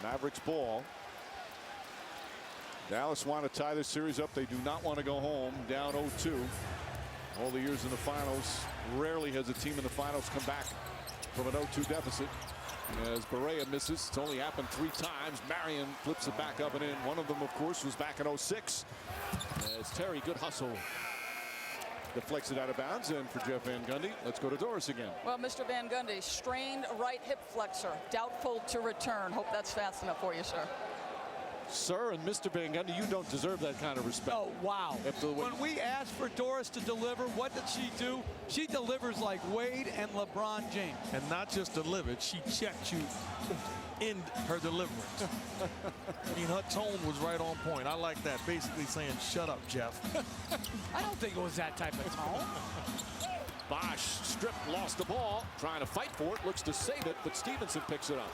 Mavericks ball. Dallas want to tie this series up. They do not want to go home down 0-2. All the years in the finals, rarely has a team in the finals come back from an 0-2 deficit. As Barea misses, it's only happened 3 times. Marion flips it back up and in. One of them, of course, was back in 06. As Terry, good hustle, deflects it out of bounds. And for Jeff Van Gundy, let's go to Doris again. Well, Mr. Van Gundy, strained right hip flexor, doubtful to return. Hope that's fast enough for you, sir. Sir and Mr. Van Gundy, you don't deserve that kind of respect. Oh, wow. When we asked for Doris to deliver, what did she do? She delivers like Wade and LeBron James. And not just delivered, she checked you in her deliverance. I mean, her tone was right on point. I like that. Basically saying, shut up, Jeff. I don't think it was that type of tone. Bosch stripped, lost the ball, trying to fight for it, looks to save it, but Stevenson picks it up.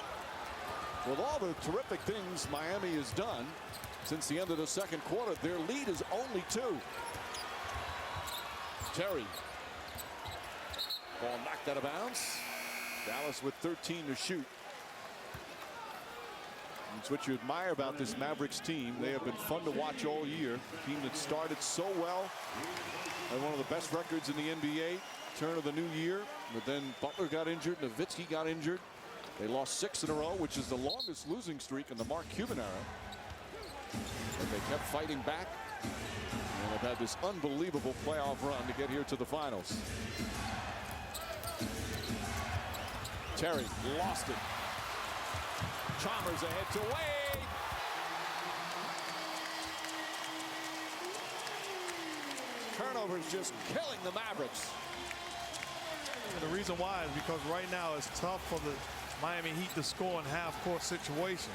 With all the terrific things Miami has done since the end of the second quarter, their lead is only 2. Terry. Ball knocked out of bounds. Dallas with 13 to shoot. That's what you admire about this Mavericks team. They have been fun to watch all year. A team that started so well, had one of the best records in the NBA, turn of the new year, but then Butler got injured, Nowitzki got injured. They lost 6 in a row, which is the longest losing streak in the Mark Cuban era. But they kept fighting back and have had this unbelievable playoff run to get here to the finals. Terry lost it. Chalmers ahead to Wade. Turnovers just killing the Mavericks. And the reason why is because right now it's tough for the Miami Heat to score in half-court situations.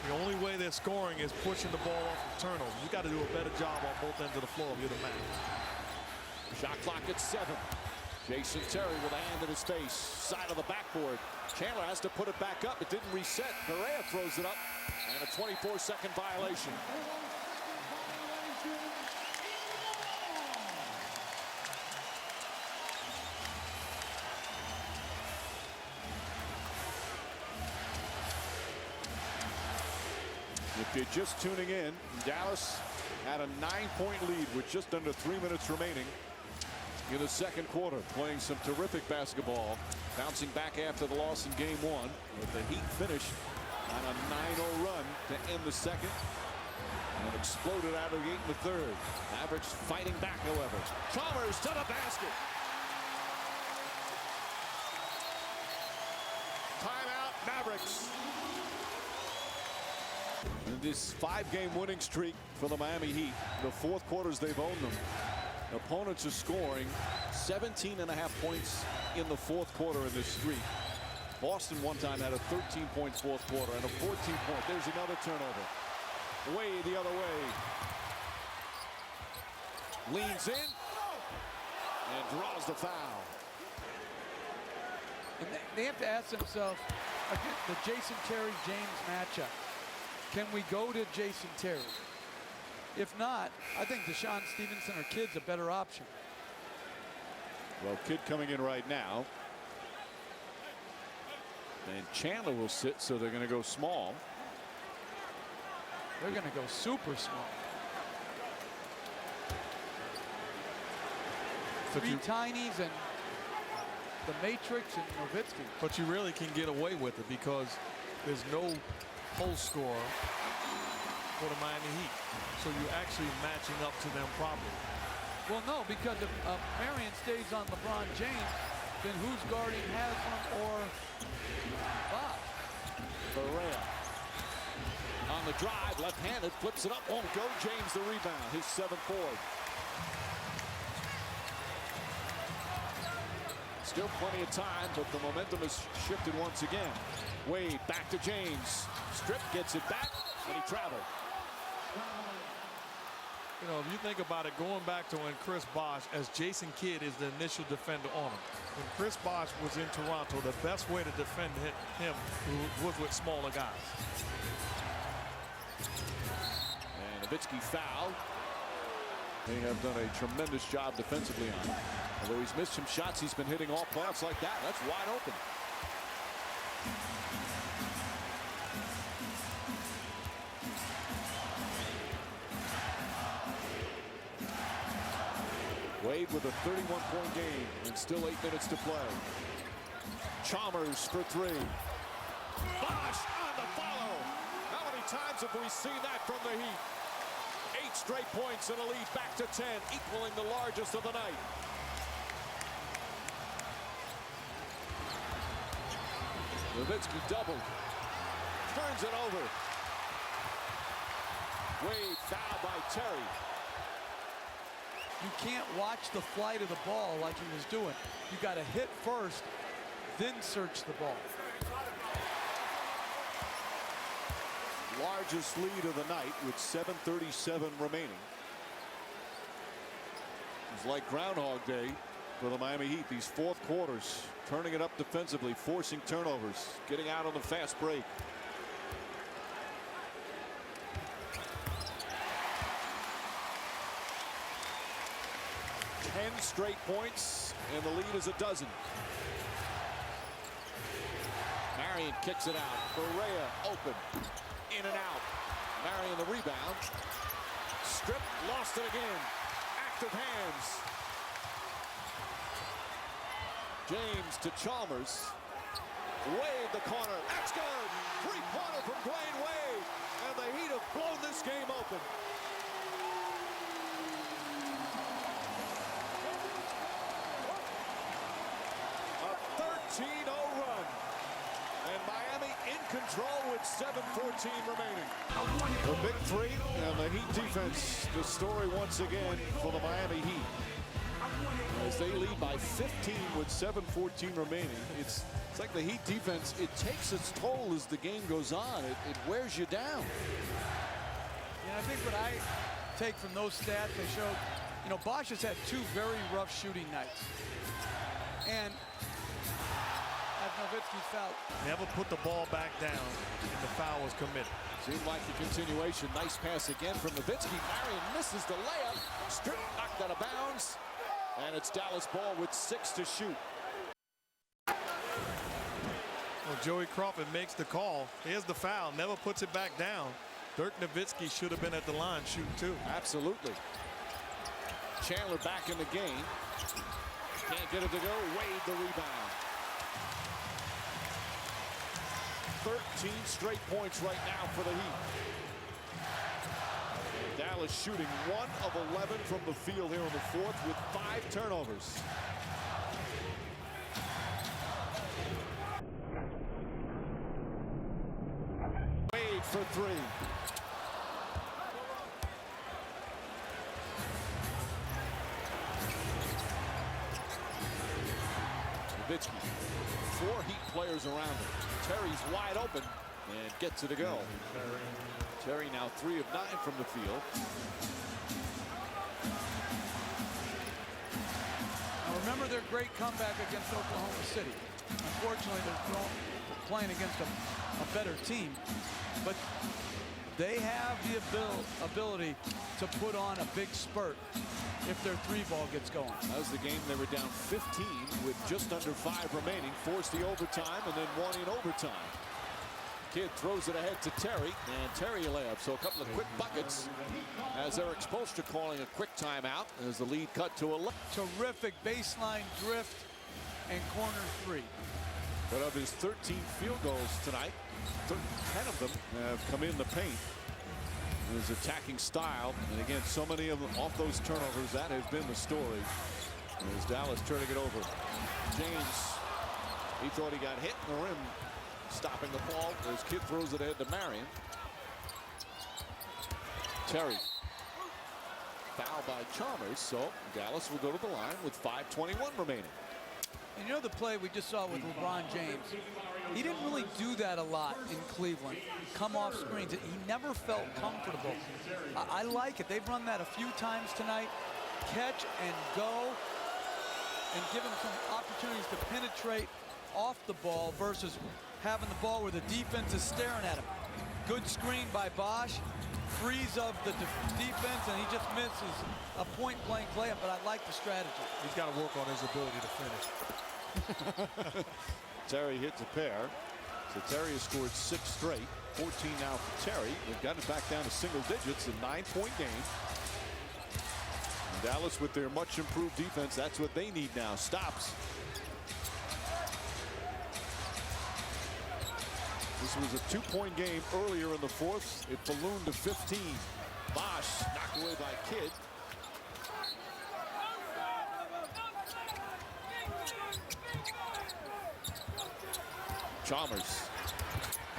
The only way they're scoring is pushing the ball off of turnovers. You got to do a better job on both ends of the floor if you're the Mavericks. Shot clock at 7. Jason Terry with a hand in his face. Side of the backboard. Chandler has to put it back up. It didn't reset. Perea throws it up. And a 24-second violation. If you're just tuning in, Dallas had a 9-point lead with just under 3 minutes remaining in the second quarter, playing some terrific basketball, bouncing back after the loss in game 1, with the Heat finished on a 9-0 run to end the second and exploded out of the gate in the third. Mavericks fighting back, however. Chalmers to the basket. Timeout, Mavericks. And this 5-game winning streak for the Miami Heat, the 4th quarters they've owned them. Opponents are scoring 17.5 points in the 4th quarter in this streak. Boston one time had a 13-point 4th quarter and a 14-point. There's another turnover. Way the other way. Leans in and draws the foul. And they have to ask themselves, again, the Jason Terry-James matchup. Can we go to Jason Terry? If not, I think Deshaun Stevenson or Kidd's a better option. Well, Kidd coming in right now. And Chandler will sit, so they're going to go small. They're going to go super small. But 3 Tinies and the Matrix and Nowitzki. But you really can get away with it because there's no post scorer for the Miami Heat. So you're actually matching up to them properly. Well, no, because if Marion stays on LeBron James, then who's guarding Haslam or Bob? Barea on the drive, left-handed, flips it up, won't go. James the rebound, his 7th board. Still plenty of time, but the momentum has shifted once again. Wade back to James. Strip gets it back, and he traveled. You know, if you think about it, going back to when Chris Bosh, as Jason Kidd is the initial defender on him. When Chris Bosh was in Toronto, the best way to defend him was with smaller guys. And Nowitzki fouled. They have done a tremendous job defensively on him. Although he's missed some shots, he's been hitting all playoffs like that. That's wide open. made with a 31-point game and still 8 minutes to play. Chalmers for three. Bosh on the follow. How many times have we seen that from the Heat? 8 straight points and a lead back to 10, equaling the largest of the night. Nowitzki doubled. Turns it over. Wade fouled by Terry. You can't watch the flight of the ball like he was doing. You got to hit first, then search the ball. Largest lead of the night with 7:37 remaining. It's like Groundhog Day for the Miami Heat. These fourth quarters, turning it up defensively, forcing turnovers, getting out on the fast break. Ten straight points, and the lead is a dozen. Marion kicks it out. Correa open. In and out. Marion the rebound. Stripped, lost it again. Active hands. James to Chalmers. Wade the corner. That's good. Three-pointer from Dwayne Wade. And the Heat have blown this game open. A 13-0 run. And Miami in control with 7:14 remaining. The big three and the Heat defense. The story once again for the Miami Heat. As they lead by 15 with 7:14 remaining. It's like the Heat defense, it takes its toll as the game goes on. It wears you down. I think what I take from those stats, they showed, Bosh has had 2 very rough shooting nights. And as Nowitzki's foul. Never put the ball back down, and the foul was committed. Seemed like a continuation. Nice pass again from Nowitzki. Marion misses the layup. Strip knocked out of bounds. And it's Dallas ball with 6 to shoot. Well, Joey Crawford makes the call. Here's the foul. Never puts it back down. Dirk Nowitzki should have been at the line shooting too. Absolutely. Chandler back in the game. Can't get it to go. Wade the rebound. 13 straight points right now for the Heat. Dallas shooting 1 of 11 from the field here in the fourth with 5 turnovers. Wade for 3. Nowitzki. 4 Heat players around him. Terry's wide open and gets it to go. Terry now 3 of 9 from the field. Now remember their great comeback against Oklahoma City. Unfortunately, they're playing against a better team, but they have the ability to put on a big spurt if their 3-ball gets going. That was the game they were down 15 with just under 5 remaining, forced the overtime and then won in overtime. Kid throws it ahead to Terry, and Terry a layup. So a couple of quick buckets as Eric Spoelstra calling a quick timeout as the lead cut to 11. Terrific baseline drift and corner 3. But of his 13 field goals tonight, 10 of them have come in the paint. His attacking style, and again, so many of them off those turnovers. That has been the story. As Dallas turning it over. James, he thought he got hit in the rim, stopping the ball. As Kid throws it ahead to Marion. Terry. Foul by Chalmers, so Dallas will go to the line with 5:21 remaining. And the play we just saw with LeBron James, he didn't really do that a lot in Cleveland. Come off screens. He never felt comfortable. I like it. They've run that a few times tonight. Catch and go and give him some opportunities to penetrate off the ball versus having the ball where the defense is staring at him. Good screen by Bosh. Freeze of the defense, and he just misses a point-blank layup, but I like the strategy. He's got to work on his ability to finish. Terry hits a pair. So Terry has scored 6 straight. 14 now for Terry. They've got it back down to single digits, a 9-point game. Dallas, with their much improved defense, that's what they need now. Stops. This was a 2-point game earlier in the fourth. It ballooned to 15. Bosch knocked away by Kidd. Chalmers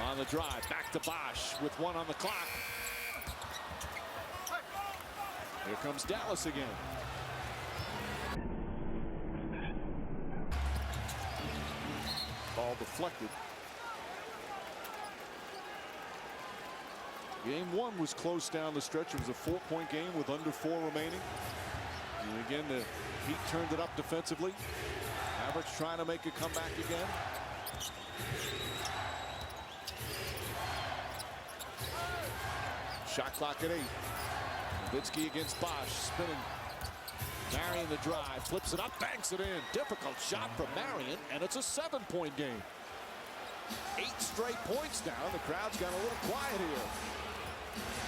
on the drive, back to Bosch with 1 on the clock. Here comes Dallas again. Ball deflected. Game 1 was close down the stretch. It was a 4-point game with under 4 remaining. And again, the Heat turned it up defensively. Mavericks trying to make a comeback again. Shot clock at 8. Nowitzki against Bosch, spinning. Marion the drive, flips it up, banks it in. Difficult shot from Marion, and it's a 7-point game. 8 straight points now. The crowd's got a little quiet here.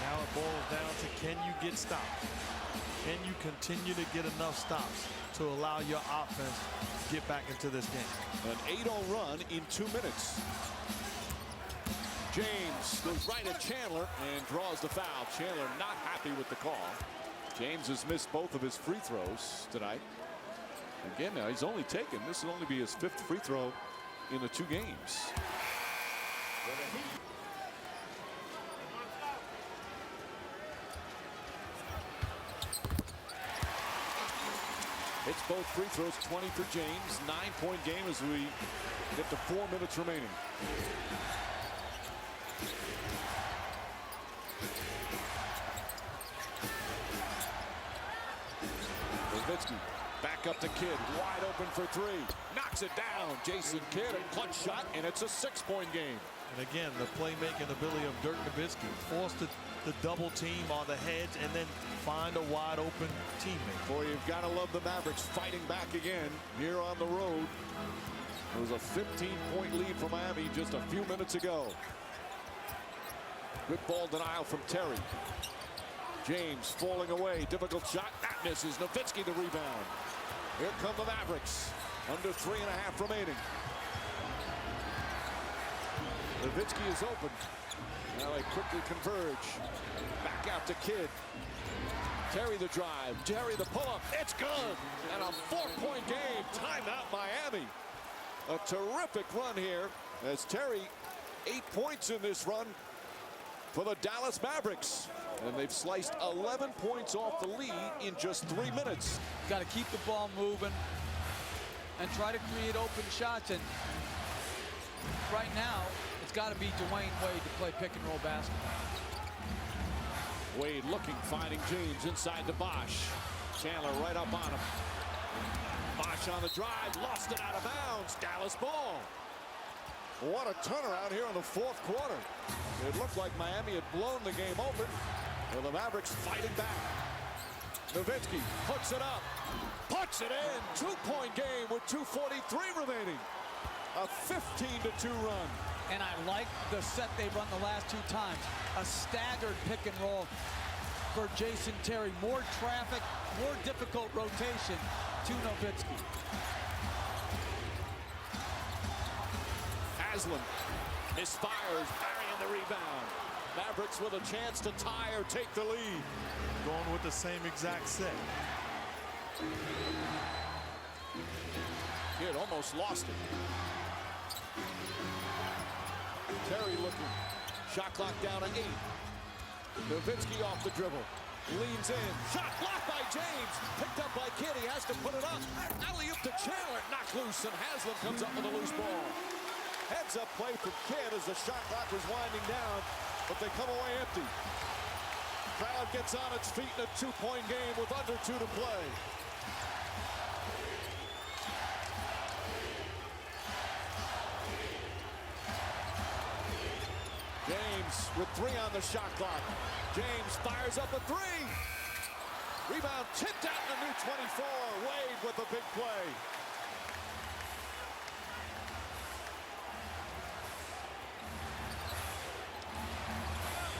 Now it boils down to, can you get stops? Can you continue to get enough stops to allow your offense to get back into this game? An 8-0 run in 2 minutes. James goes right at Chandler and draws the foul. Chandler not happy with the call. James has missed both of his free throws tonight. Again, now he's only taken, this will only be his 5th free throw in the 2 games. Hits both free throws, 20 for James. 9-point game as we get to 4 minutes remaining. Nowitzki back up to Kidd, wide open for 3. Knocks it down. Jason Kidd, a clutch shot, and it's a 6-point game. And again, the playmaking ability of Dirk Nowitzki. Force the double team on the hedge and then find a wide open teammate. Boy, you've got to love the Mavericks fighting back again here on the road. It was a 15-point lead for Miami just a few minutes ago. Good ball denial from Terry. James falling away. Difficult shot. That misses. Nowitzki the rebound. Here come the Mavericks. Under 3.5 remaining. Nowitzki is open. Now they quickly converge. Back out to Kidd. Terry the drive. Terry the pull-up. It's good. And a 4-point game. Timeout Miami. A terrific run here as Terry 8 points in this run for the Dallas Mavericks. And they've sliced 11 points off the lead in just 3 minutes. Got to keep the ball moving and try to create open shots. And right now, it's got to be Dwayne Wade to play pick and roll basketball. Wade looking, finding James inside to Bosch. Chandler right up on him. Bosch on the drive, lost it out of bounds. Dallas ball. What a turnaround here in the 4th quarter. It looked like Miami had blown the game open. Well, the Mavericks fighting back. Nowitzki hooks it up, puts it in. 2-point game with 2:43 remaining. A 15-2 run. And I like the set they've run the last 2 times. A staggered pick and roll for Jason Terry. More traffic, more difficult rotation to Nowitzki. Haslam misfires, Marion the rebound. Mavericks with a chance to tie or take the lead. Going with the same exact set. Kidd almost lost it. Terry looking. Shot clock down to 8. Nowitzki off the dribble. Leans in. Shot blocked by James. Picked up by Kidd. He has to put it up. Alley-oop to Chandler. Knocked loose, and Haslam comes up with a loose ball. Heads-up play from Kidd as the shot clock was winding down, but they come away empty. Crowd gets on its feet in a 2-point game with under 2 to play. James with 3 on the shot clock. James fires up a 3. Rebound tipped out in the new 24. Wade with a big play.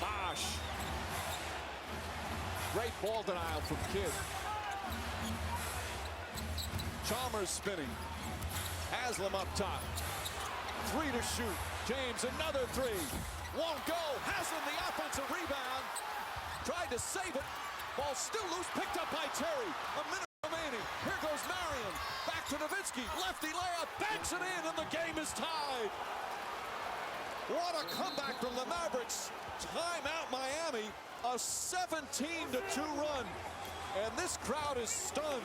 Bosch. Great ball denial from Kidd. Chalmers spinning. Haslam up top. 3 to shoot. James another 3. Won't go. Haslam the offensive rebound. Tried to save it. Ball still loose. Picked up by Terry. A minute remaining. Here goes Marion. Back to Nowitzki. Lefty layup. Banks it in, and the game is tied. What a comeback from the Mavericks. Timeout Miami. A 17-2 run. And this crowd is stunned.